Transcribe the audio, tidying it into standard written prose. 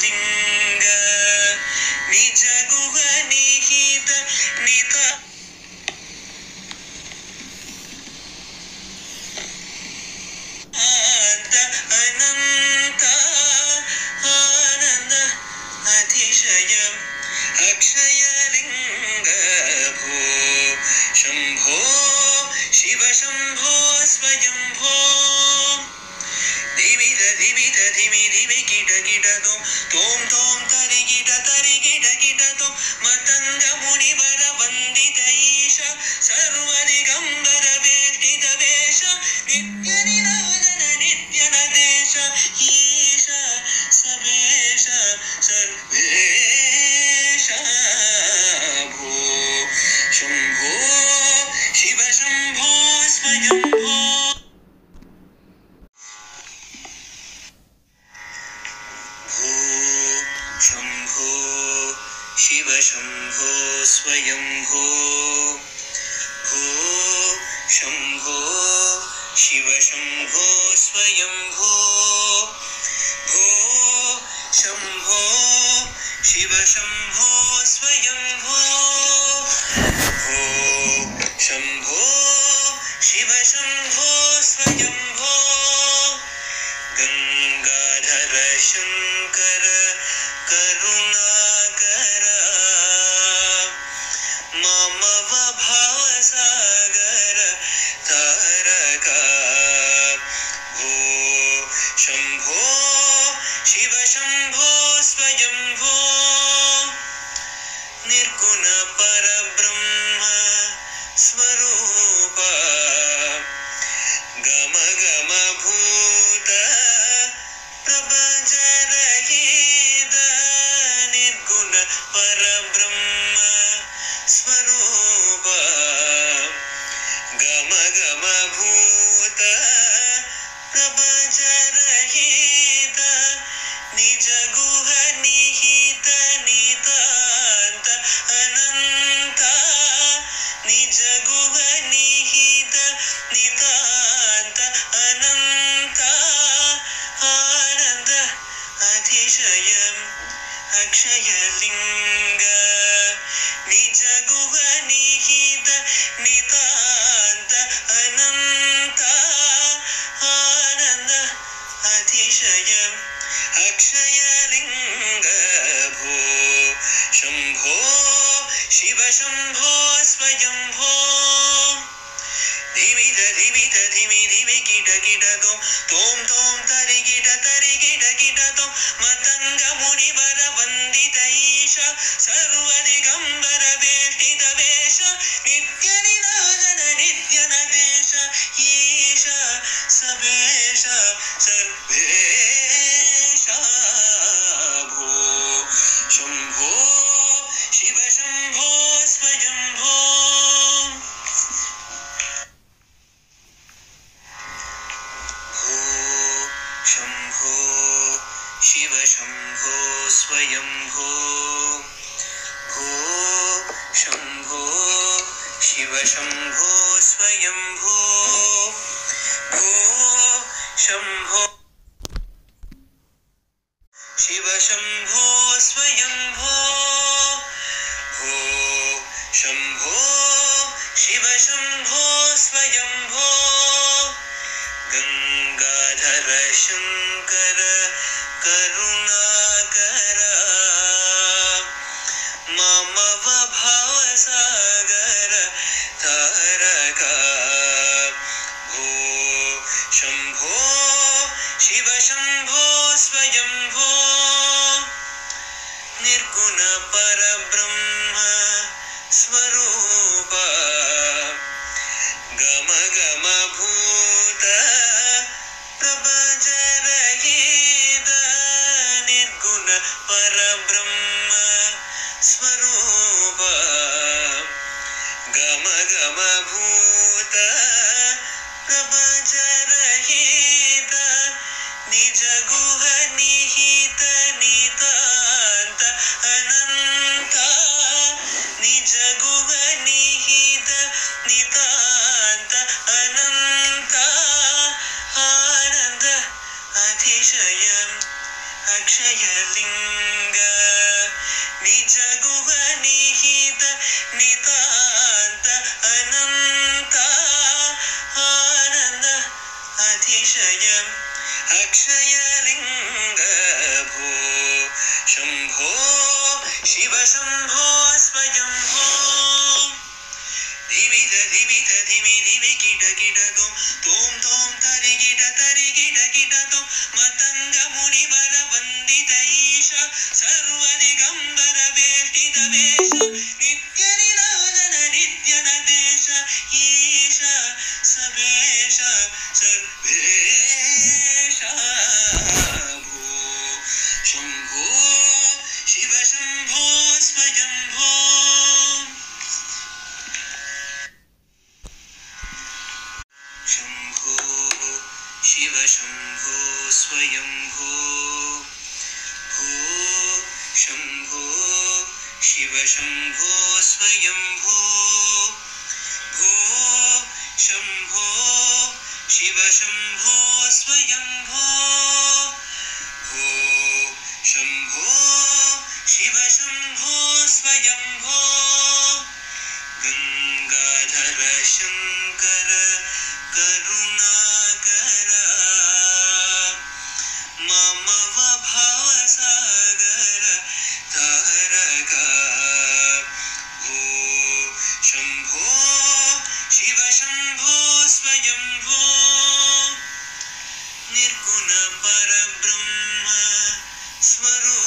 लिंग निज गुह निहित निता अनंत आनंद अतिशयम् अक्षय लिंग भो शंभो शिव शंभो स्वयंभो धिमित धिमित धिमि धिमि कीट कीट तोम तोम तरि कीट तोम मतंग मुनिवर वंदित ईश सर्वदिगंबर वेष्टित वेश नित्य निरोधन नित्य नदेश ईश सवेश सर्वेश भो शंभो शिव शंभो स्वयंभो शंभो शिव शंभो स्वयंभो भो शंभो शिव शंभो स्वयंभो भो शंभो शिव शंभो स्वयंभो भो शंभो शिव शंभो स्वयंभो गंगाधर शंकर करुणाकर ममव भावसागर तारका भो शंभो शिव शंभो स्वयंभो निर्गुण परब्रह्म स्वरूप गम गम भूत प्रपंच रहित निर्गुण परब्रह्म स्वरूप गम गम भूत प्रपंच रहित निज गुह निहित नितांत अनंत निज गुह निहित नितांत अनंत आनंद अतिशयम् अक्षय लिंग निज गुह निहित नितांत अनंत आनंद अतिशयम् अक्षय लिंग भो शंभो शिव शंभो स्वयंभो धिमित धिमित धिमि धिमि कीट तोम तोम तरि कीट तोम मतंग मुनिवर वंदित ईश सर्वदिगंबर वेष्टित वेश नित्य निरोधन नित्य नदेश ईश सवेश सर्वेश भो शंभो शिव शंभो स्वयंभो शंभो शिव शंभो स्वयंभो भो शंभो शिव शंभो स्वयंभो भो शंभो शिव शंभो स्वयंभो भो शंभो शिव शंभो स्वयंभो गंगाधर शंकर करुणाकर ममव भावसागर तारका भो शंभो शिव शंभो स्वयंभो निर्गुण परब्रह्म स्वरूप गम गम भूत प्रपंच रहित निर्गुण परब्रह्म स्वरूप गम गम भूत प्रपंच रहित निज गुह निहित नितांत अनंत निज गुह निहित नितांत अनंत आनंद अतिशयम् अक्षयलिङ्ग निज गुह निहित नितान्त अनन्त आनन्द अतिशय अक्षयलिङ्ग भो शम्भो शिव शम्भो स्वयम्भो धिमिध धिमिध धिमि धिमि किट किट तोम तोम तरि किट तोम मतंग मुनिवर वंदित ईश सर्वदिगंबर वेष्टित वेश नित्य निराजन नित्य नदेश ईश सबेश सर्वेश भो शंभो शिव शंभो स्वयंभो शंभो शिव शंभो स्वयंभो भो शंभो शिव शंभो स्वयंभो भो शंभो शिव शंभो स्वयंभो भो शंभो शिव शंभो स्वयंभो गंगाधर शंकर करुणाकर मम भवसागर तारक भो शंभो शिव शंभो स्वयंभो निर्गुण परब्रह्म स्वरूप